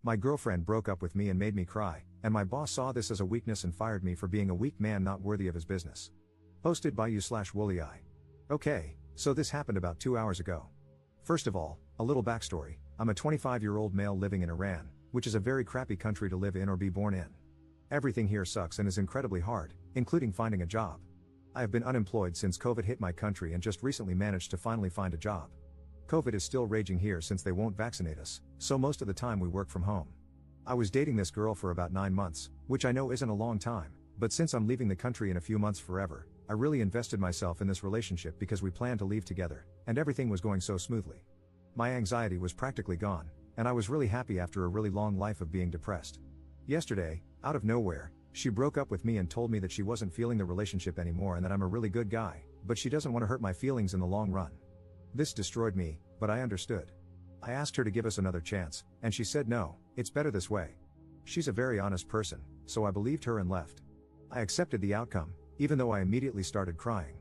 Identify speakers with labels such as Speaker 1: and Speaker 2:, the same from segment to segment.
Speaker 1: My girlfriend broke up with me and made me cry, and my boss saw this as a weakness and fired me for being a weak man not worthy of his business. Posted by you/woollyeye. Okay, so this happened about 2 hours ago. First of all, a little backstory. I'm a 25-year-old male living in Iran, which is a very crappy country to live in or be born in. Everything here sucks and is incredibly hard, including finding a job. I have been unemployed since COVID hit my country and just recently managed to finally find a job. COVID is still raging here since they won't vaccinate us, so most of the time we work from home. I was dating this girl for about 9 months, which I know isn't a long time, but since I'm leaving the country in a few months forever, I really invested myself in this relationship because we planned to leave together, and everything was going so smoothly. My anxiety was practically gone, and I was really happy after a really long life of being depressed. Yesterday, out of nowhere, she broke up with me and told me that she wasn't feeling the relationship anymore and that I'm a really good guy, but she doesn't want to hurt my feelings in the long run. This destroyed me, but I understood. I asked her to give us another chance, and she said no, it's better this way. She's a very honest person, so I believed her and left. I accepted the outcome, even though I immediately started crying.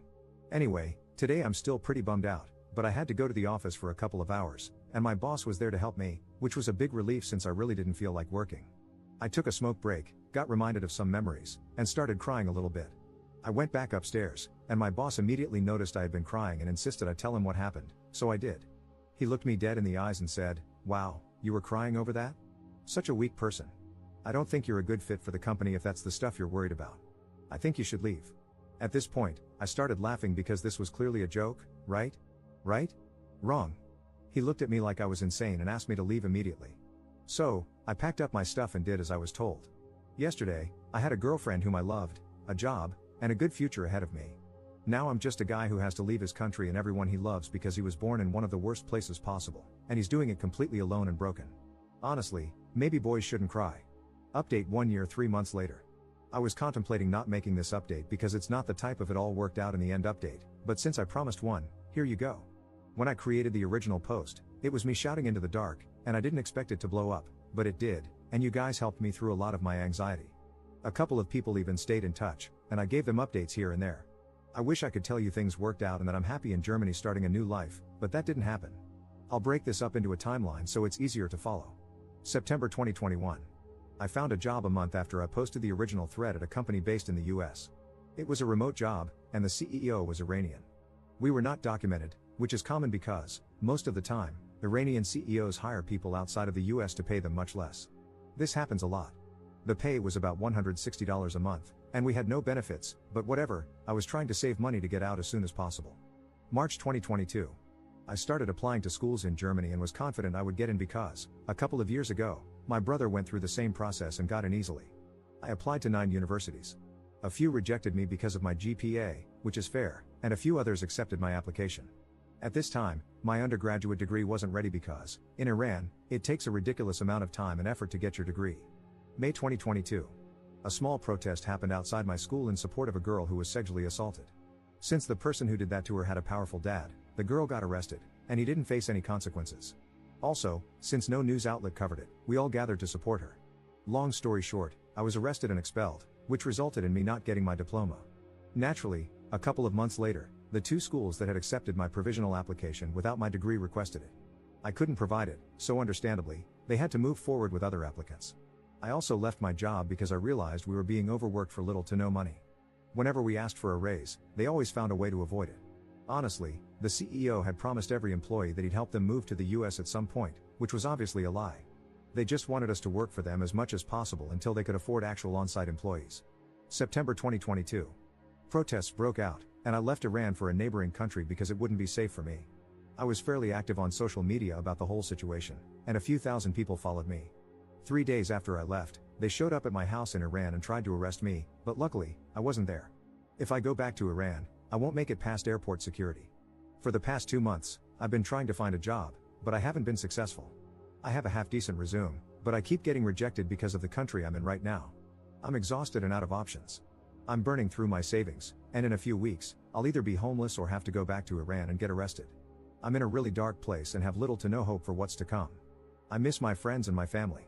Speaker 1: Anyway, today I'm still pretty bummed out, but I had to go to the office for a couple of hours, and my boss was there to help me, which was a big relief since I really didn't feel like working. I took a smoke break, got reminded of some memories, and started crying a little bit. I went back upstairs, and my boss immediately noticed I had been crying and insisted I tell him what happened, so I did. He looked me dead in the eyes and said, "Wow, you were crying over that? Such a weak person. I don't think you're a good fit for the company if that's the stuff you're worried about. I think you should leave." At this point, I started laughing because this was clearly a joke, right? Right? Wrong. He looked at me like I was insane and asked me to leave immediately. So, I packed up my stuff and did as I was told. Yesterday, I had a girlfriend whom I loved, a job, and a good future ahead of me. Now I'm just a guy who has to leave his country and everyone he loves because he was born in one of the worst places possible, and he's doing it completely alone and broken. Honestly, maybe boys shouldn't cry. Update 1 year 3 months later. I was contemplating not making this update because it's not the type of it all worked out in the end update, but since I promised one, here you go. When I created the original post, it was me shouting into the dark, and I didn't expect it to blow up, but it did, and you guys helped me through a lot of my anxiety. A couple of people even stayed in touch, and I gave them updates here and there. I wish I could tell you things worked out and that I'm happy in Germany starting a new life, but that didn't happen. I'll break this up into a timeline so it's easier to follow. September 2021. I found a job a month after I posted the original thread at a company based in the US. It was a remote job, and the CEO was Iranian. We were not documented, which is common because, most of the time, Iranian CEOs hire people outside of the US to pay them much less. This happens a lot. The pay was about $160 a month, and we had no benefits, but whatever, I was trying to save money to get out as soon as possible. March 2022. I started applying to schools in Germany and was confident I would get in because, a couple of years ago, my brother went through the same process and got in easily. I applied to 9 universities. A few rejected me because of my GPA, which is fair, and a few others accepted my application. At this time, my undergraduate degree wasn't ready because, in Iran, it takes a ridiculous amount of time and effort to get your degree. May 2022. A small protest happened outside my school in support of a girl who was sexually assaulted. Since the person who did that to her had a powerful dad, the girl got arrested, and he didn't face any consequences. Also, since no news outlet covered it, we all gathered to support her. Long story short, I was arrested and expelled, which resulted in me not getting my diploma. Naturally, a couple of months later, the 2 schools that had accepted my provisional application without my degree requested it. I couldn't provide it, so understandably, they had to move forward with other applicants. I also left my job because I realized we were being overworked for little to no money. Whenever we asked for a raise, they always found a way to avoid it. Honestly, the CEO had promised every employee that he'd help them move to the US at some point, which was obviously a lie. They just wanted us to work for them as much as possible until they could afford actual on-site employees. September 2022. Protests broke out, and I left Iran for a neighboring country because it wouldn't be safe for me. I was fairly active on social media about the whole situation, and a few thousand people followed me. 3 days after I left, they showed up at my house in Iran and tried to arrest me, but luckily, I wasn't there. If I go back to Iran, I won't make it past airport security. For the past 2 months, I've been trying to find a job, but I haven't been successful. I have a half-decent resume, but I keep getting rejected because of the country I'm in right now. I'm exhausted and out of options. I'm burning through my savings, and in a few weeks, I'll either be homeless or have to go back to Iran and get arrested. I'm in a really dark place and have little to no hope for what's to come. I miss my friends and my family.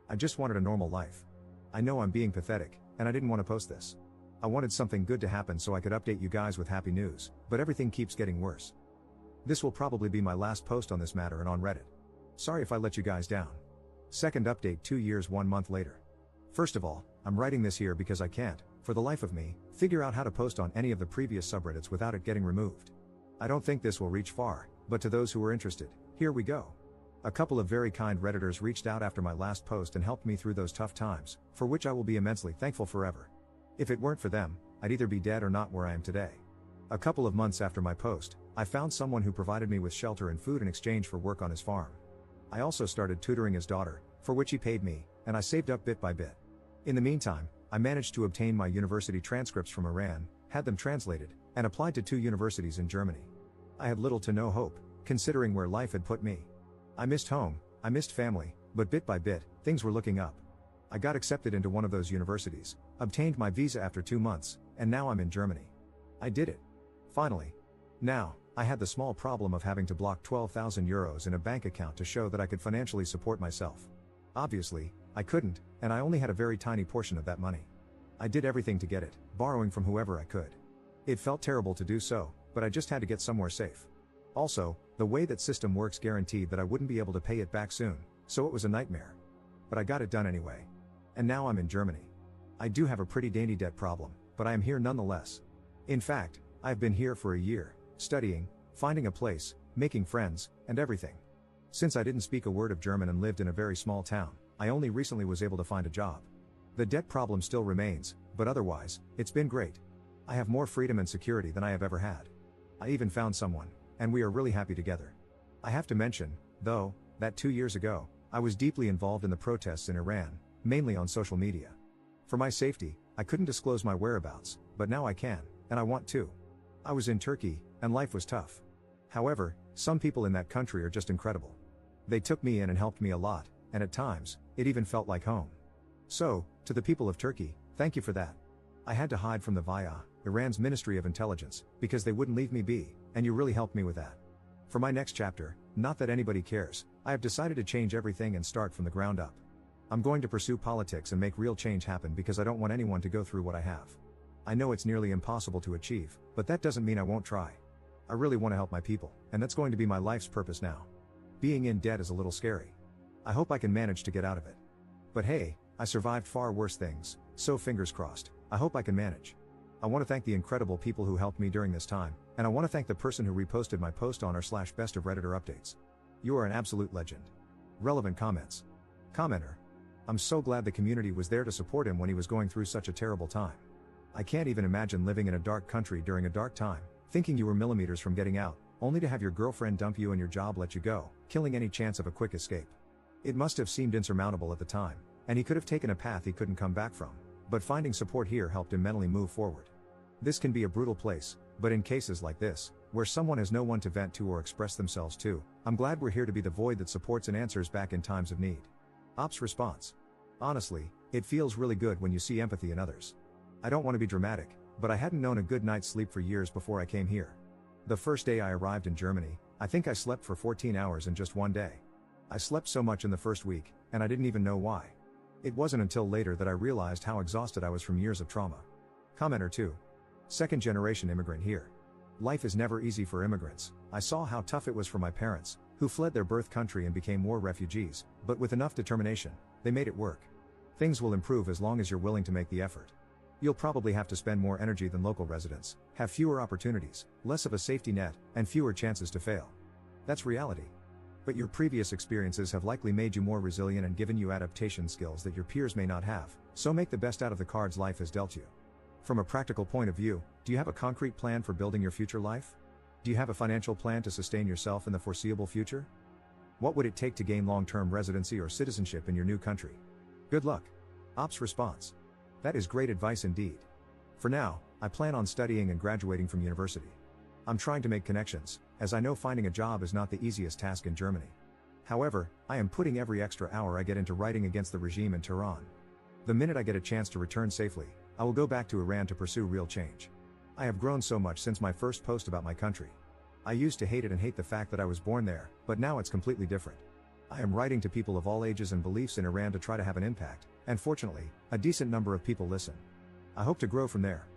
Speaker 1: I just wanted a normal life. I know I'm being pathetic, and I didn't want to post this. I wanted something good to happen so I could update you guys with happy news, but everything keeps getting worse. This will probably be my last post on this matter and on Reddit. Sorry if I let you guys down. Second update 2 years 1 month later. First of all, I'm writing this here because I can't, for the life of me, figure out how to post on any of the previous subreddits without it getting removed. I don't think this will reach far, but to those who are interested, here we go. A couple of very kind Redditors reached out after my last post and helped me through those tough times, for which I will be immensely thankful forever. If it weren't for them, I'd either be dead or not where I am today. A couple of months after my post, I found someone who provided me with shelter and food in exchange for work on his farm. I also started tutoring his daughter, for which he paid me, and I saved up bit by bit. In the meantime, I managed to obtain my university transcripts from Iran, had them translated, and applied to 2 universities in Germany. I had little to no hope, considering where life had put me. I missed home, I missed family, but bit by bit, things were looking up. I got accepted into one of those universities, obtained my visa after 2 months, and now I'm in Germany. I did it. Finally. Now, I had the small problem of having to block 12,000 euros in a bank account to show that I could financially support myself. Obviously, I couldn't, and I only had a very tiny portion of that money. I did everything to get it, borrowing from whoever I could. It felt terrible to do so, but I just had to get somewhere safe. Also, the way that system works guaranteed that I wouldn't be able to pay it back soon, so it was a nightmare. But I got it done anyway. And now I'm in Germany. I do have a pretty dainty debt problem, but I am here nonetheless. In fact, I've been here for a year, studying, finding a place, making friends, and everything. Since I didn't speak a word of German and lived in a very small town, I only recently was able to find a job. The debt problem still remains, but otherwise, it's been great. I have more freedom and security than I have ever had. I even found someone, and we are really happy together. I have to mention, though, that 2 years ago, I was deeply involved in the protests in Iran, mainly on social media. For my safety, I couldn't disclose my whereabouts, but now I can, and I want to. I was in Turkey, and life was tough. However, some people in that country are just incredible. They took me in and helped me a lot, and at times, it even felt like home. So, to the people of Turkey, thank you for that. I had to hide from the VIA, Iran's Ministry of Intelligence, because they wouldn't leave me be, and you really helped me with that. For my next chapter, not that anybody cares, I have decided to change everything and start from the ground up. I'm going to pursue politics and make real change happen because I don't want anyone to go through what I have. I know it's nearly impossible to achieve, but that doesn't mean I won't try. I really want to help my people, and that's going to be my life's purpose now. Being in debt is a little scary. I hope I can manage to get out of it. But hey, I survived far worse things, so fingers crossed, I hope I can manage. I want to thank the incredible people who helped me during this time, and I want to thank the person who reposted my post on r/best of Redditor updates. You are an absolute legend. Relevant comments. Commenter. I'm so glad the community was there to support him when he was going through such a terrible time. I can't even imagine living in a dark country during a dark time, thinking you were millimeters from getting out, only to have your girlfriend dump you and your job let you go, killing any chance of a quick escape. It must have seemed insurmountable at the time, and he could have taken a path he couldn't come back from, but finding support here helped him mentally move forward. This can be a brutal place, but in cases like this, where someone has no one to vent to or express themselves to, I'm glad we're here to be the void that supports and answers back in times of need. Ops response. Honestly, it feels really good when you see empathy in others. I don't want to be dramatic, but I hadn't known a good night's sleep for years before I came here. The first day I arrived in Germany, I think I slept for 14 hours in just one day. I slept so much in the first week, and I didn't even know why. It wasn't until later that I realized how exhausted I was from years of trauma. Commenter 2. Second generation immigrant here. Life is never easy for immigrants. I saw how tough it was for my parents, who fled their birth country and became war refugees, but with enough determination, they made it work. Things will improve as long as you're willing to make the effort. You'll probably have to spend more energy than local residents, have fewer opportunities, less of a safety net, and fewer chances to fail. That's reality. But your previous experiences have likely made you more resilient and given you adaptation skills that your peers may not have, so make the best out of the cards life has dealt you. From a practical point of view, do you have a concrete plan for building your future life? Do you have a financial plan to sustain yourself in the foreseeable future? What would it take to gain long-term residency or citizenship in your new country? Good luck. Ops response. That is great advice indeed. For now, I plan on studying and graduating from university. I'm trying to make connections, as I know finding a job is not the easiest task in Germany. However, I am putting every extra hour I get into writing against the regime in Tehran. The minute I get a chance to return safely, I will go back to Iran to pursue real change. I have grown so much since my first post about my country. I used to hate it and hate the fact that I was born there, but now it's completely different. I am writing to people of all ages and beliefs in Iran to try to have an impact, and fortunately, a decent number of people listen. I hope to grow from there.